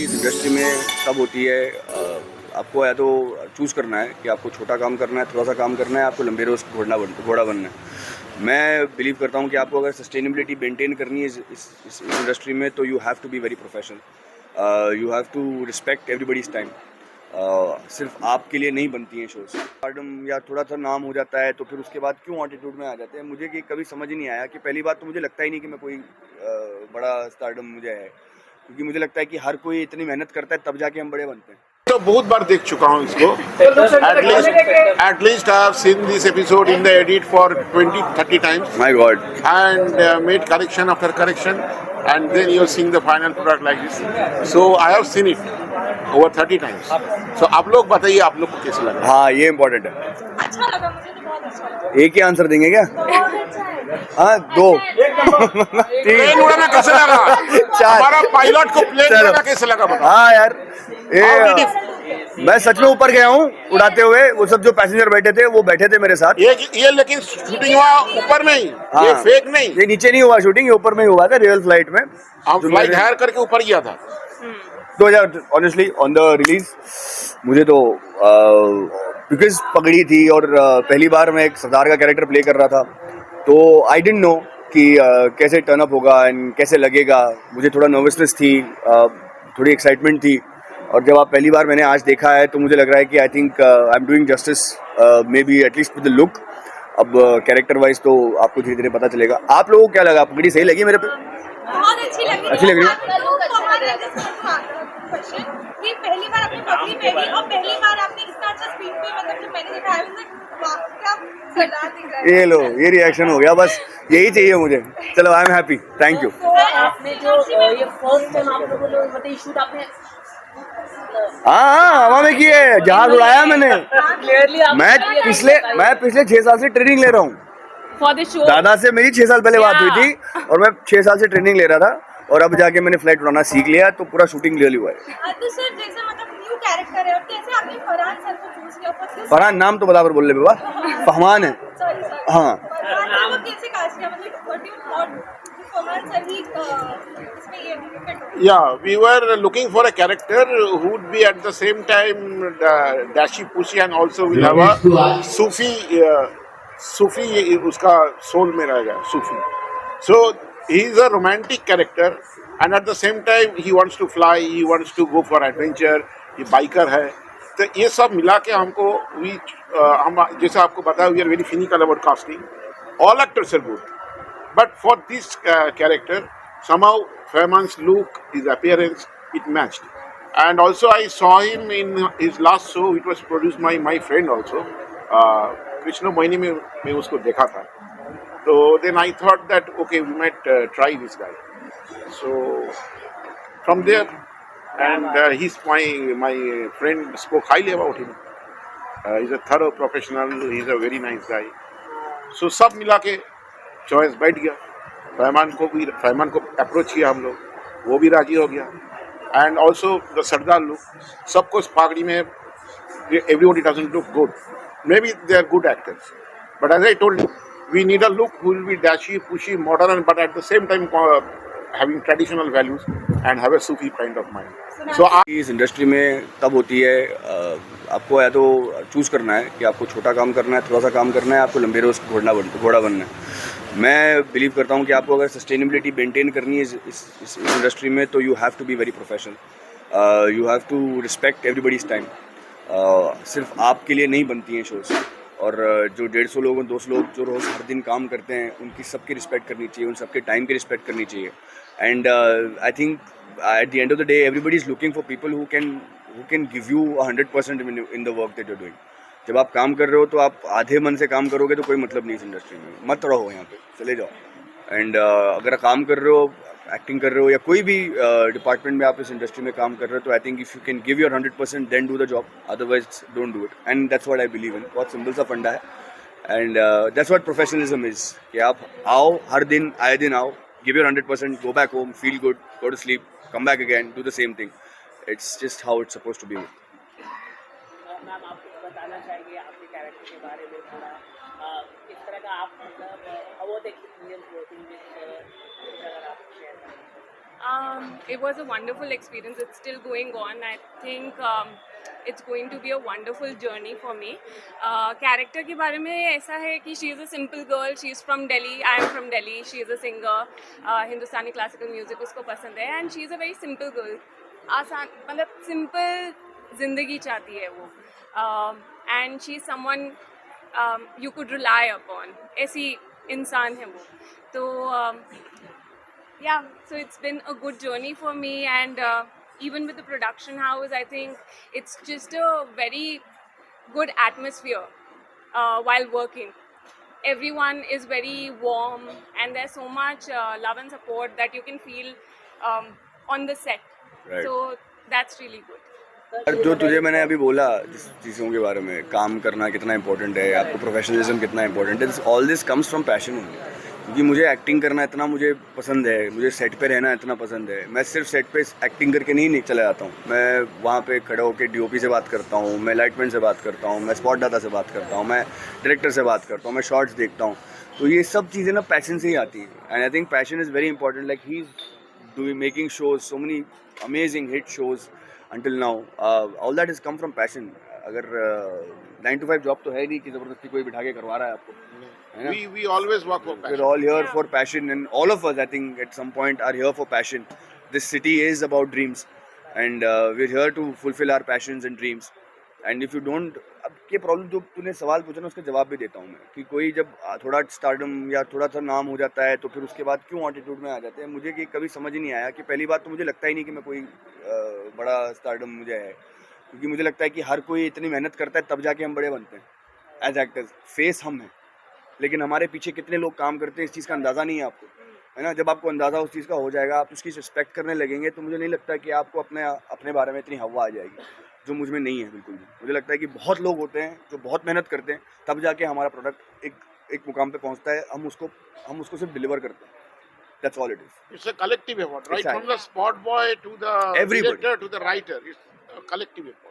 इस इंडस्ट्री में तब होती है आपको या तो चूज़ करना है कि आपको छोटा काम करना है, थोड़ा सा काम करना है, आपको लंबे रोज घोड़ा बनना है। मैं बिलीव करता हूँ कि आपको अगर सस्टेनेबिलिटी मेंटेन करनी है इस इंडस्ट्री में, तो you have to be very professional, you have to respect everybody's time. सिर्फ आपके लिए नहीं बनती हैं शोज। स्टारडम या थोड़ा सा नाम हो जाता है तो फिर उसके बाद क्यों एटीट्यूड में आ जाते हैं, मुझे कि कभी समझ ही नहीं आया। कि पहली बात तो मुझे लगता ही नहीं कि मैं कोई बड़ा स्टारडम मुझे है, क्योंकि मुझे लगता है कि हर कोई इतनी मेहनत करता है तब जाके हम बड़े बनते हैं। तो बहुत बार देख चुका हूँ इसको। At least I have seen this episode in the edit for 20-30 times. My God. And made correction after correction, and then you're seeing the final product like this. So I have seen it over 30 times. So आप लोग बताइए आप लोग को कैसे लगा? हाँ, ये इम्पोर्टेंट है। अच्छा लगा, मुझे तो बहुत अच्छा लगा। एक ही आंसर देंगे क्या? बहुत अच्छा है। हाँ, दो प्लेन उड़ाना कैसे लगा? हमारा पायलट को प्लेन उड़ाना कैसे लगा बताओ? हाँ यार, How did ये मैं सच में ऊपर गया हूँ उड़ाते हुए। वो सब जो पैसेंजर बैठे थे वो बैठे थे मेरे साथ। ये लेकिन शूटिंग हुआ ऊपर में ही, ये फेक नहीं। ये नीचे नहीं हुआ शूटिंग, ये ऊपर में ही हुआ था रियल फ्लाइट में। हम फ्लाइट हायर करके ऊपर गया था। 2000 ऑनेस्टली ऑन द रिलीज मुझे तो बिकॉज पगड़ी थी और पहली बार मैं एक सरदार का कैरेक्टर प्ले कर रहा था, तो आई डिडंट नो कि कैसे टर्न अप होगा एंड कैसे लगेगा। मुझे थोड़ा नर्वसनेस थी, थोड़ी एक्साइटमेंट थी। और जब आप पहली बार मैंने आज देखा है तो मुझे लग रहा है कि I think I am doing justice, may be at least with the look. अब कैरेक्टर वाइज तो आपको धीरे धीरे पता चलेगा। आप लोगों को क्या लगा? पगड़ी सही लगी मेरे पे? बहुत अच्छी लगी। अच्छी लग रही है? कि पहली बार आपने पगड़ी पहनी और पहली बार आपने इतना अच्छा स्क्रीन पे, मतलब जब मैंने दिखाया क्या सरदार दिख रहा है। ये लो, ये रिएक्शन हो गया, बस यही चाहिए मुझे। चलो, I am happy, thank you. आपने जो ये फर्स्ट टाइम आप लोगों ने मतलब शूट आपने हाँ, हवा में किए, जहाज उड़ाया मैंने। क्लियरली मैं पिछले 6 साल से ट्रेनिंग ले रहा हूँ। फॉर द शो दादा से मेरी 6 साल पहले बात हुई थी और मैं 6 साल से ट्रेनिंग ले रहा था, और अब जाके मैंने फ्लाइट उड़ाना सीख लिया, तो पूरा शूटिंग रियली हुआ है। तो सर जैसे मतलब न्यू कैरेक्टर है और कैसे आपने फरहान सर को चूज किया? फरहान नाम तो बराबर बोल ले बाबा, फहमान है। Sorry sir. हाँ। फरहान सर को कैसे कास्ट किया, मतलब what you thought Farhan sir ही इसमें ये फिट हो? Yeah, we were looking for a character who would be at the same time dashy pushy and also will have a Sufi उसका soul में रहेगा Sufi. So he is a romantic character and at the same time he wants to fly, he wants to go for adventure, ये biker है। तो ये सब मिला के हमको हम जैसे आपको बताया, we are very cynical about casting. All actors are good, but for this character somehow Fahman's look, his appearance, it matched. And also I saw him in his last show, it was produced by my friend also, Krishna Moini में मैं उसको देखा था। So then I thought that okay, we might try this guy. So from there, and he's my friend spoke highly about him. He's a thorough professional, he's a very nice guy. So सब मिला के choice बैठ गया। फहमान को approach किया हम लोग, वो भी राजी हो गया। And also the sardar look, सबको पागड़ी में everybody doesn't look good, maybe they are good actors, but as I told we need a look who will be dashy pushy modern but at the same time having traditional values and have a Sufi kind of mind. So इस industry में तब होती है आपको या तो choose करना है कि आपको छोटा काम करना है, थोड़ा सा काम करना है, आपको लंबे रोज घोड़ा बनना है। मैं बिलीव करता हूँ कि आपको अगर सस्टेनेबिलिटी मेंटेन करनी है इस इंडस्ट्री में, तो you have to be very professional, you have to respect everybody's time. सिर्फ आपके लिए नहीं बनती हैं शोज़, और जो 150 लोग 200 लोग जो रोज़ हर दिन काम करते हैं, उनकी सबकी रिस्पेक्ट करनी चाहिए, उन सबके टाइम की रिस्पेक्ट करनी चाहिए। And I think at the end of the day everybody is looking for people who can give you 100% in the work that you're doing. जब आप काम कर रहे हो तो आप आधे मन से काम करोगे तो कोई मतलब नहीं इस इंडस्ट्री में, मत रहो यहाँ पे, चले जाओ। एंड अगर आप काम कर रहे हो, एक्टिंग कर रहे हो या कोई भी डिपार्टमेंट में आप इस इंडस्ट्री में काम कर रहे हो, तो I think if you can give your 100% then do the job, otherwise don't do it. And that's what I believe in. बहुत सिंपल सा फंडा है, and that's what professionalism is, कि आप आओ, हर दिन आए दिन आओ, give your 100%, go back home, feel good, go to sleep, come back again, do the same thing. It's just how it's supposed to be. Ma'am आप कुछ बताना चाहिए आपके कैरेक्टर के बारे में थोड़ा, किस तरह का आप मतलब how was the experience working with अगर आप शेयर करें? It was a wonderful experience. It's still going on. I think it's going to be a wonderful journey for me. Character के बारे में ऐसा है कि she is a simple girl. She is from Delhi. I am from Delhi. She is a singer. Hindustani classical music उसको पसंद है. And she is a very simple girl. आसान मतलब simple जिंदगी चाहती है वो. And she is someone you could rely upon. ऐसी इंसान है वो. तो yeah, so it's been a good journey for me, and even with the production house, I think it's just a very good atmosphere while working. Everyone is very warm, and there's so much love and support that you can feel on the set. Right. So that's really good. और जो तुझे मैंने अभी बोला जिस चीज़ों के बारे में, काम करना कितना इंपॉर्टेंट है, आपको प्रोफेशनलिज्म कितना इंपॉर्टेंट है, all this comes from passion only. क्योंकि मुझे एक्टिंग करना इतना मुझे पसंद है, मुझे सेट पे रहना इतना पसंद है. मैं सिर्फ सेट पे एक्टिंग करके नहीं चला जाता हूँ. मैं वहाँ पे खड़े होकर डीओपी से बात करता हूँ, मैं लाइटमैन से बात करता हूँ, मैं स्पॉट दाता से बात करता हूँ, मैं डायरेक्टर से बात करता हूँ, मैं शॉर्ट्स देखता हूँ. तो ये सब चीज़ें ना पैशन से ही आती हैं. And I think passion is very important. Like he is doing making shows, so many amazing hit shows until now. All that has come from passion. अगर 9 to 5 जॉब तो है नहीं कि ज़बरदस्ती कोई बिठा के करवा रहा है आपको, है ना? We always work for passion. We're all here for passion, and all of us, I think, at some point are here for passion. This city is about dreams, and we're here to fulfill our passions and dreams. And if you don't, अब ये problem जो तूने सवाल पूछा ना उसका जवाब भी देता हूँ मैं, कि कोई जब थोड़ा स्टारडम या थोड़ा सा नाम हो जाता है तो फिर उसके बाद क्यों एटीट्यूड में आ जाते हैं. मुझे कि कभी समझ ही नहीं आया कि पहली बात तो मुझे लगता ही नहीं कि मैं कोई बड़ा स्टारडम मुझे है, क्योंकि मुझे लगता है कि हर कोई इतनी मेहनत करता है तब जाके हम बड़े बनते हैं एज एक्टर्स. फेस हम हैं, लेकिन हमारे पीछे कितने लोग काम करते हैं इस चीज़ का अंदाज़ा नहीं है आपको, है ना. जब आपको अंदाज़ा उस चीज़ का हो जाएगा, आप उसकी रिस्पेक्ट करने लगेंगे, तो मुझे नहीं लगता कि आपको अपने बारे में इतनी हवा आ जाएगी, जो मुझ में नहीं है बिल्कुल भी. मुझे लगता है कि बहुत लोग होते हैं जो बहुत मेहनत करते हैं, तब जाके हमारा प्रोडक्ट एक मुकाम पे पहुंचता है. हम उसको सिर्फ डिलीवर करते हैं. That's all it is. It's a collective effort, right? Exactly. From the spot boy to the Everybody. director to the writer. It's a collective effort.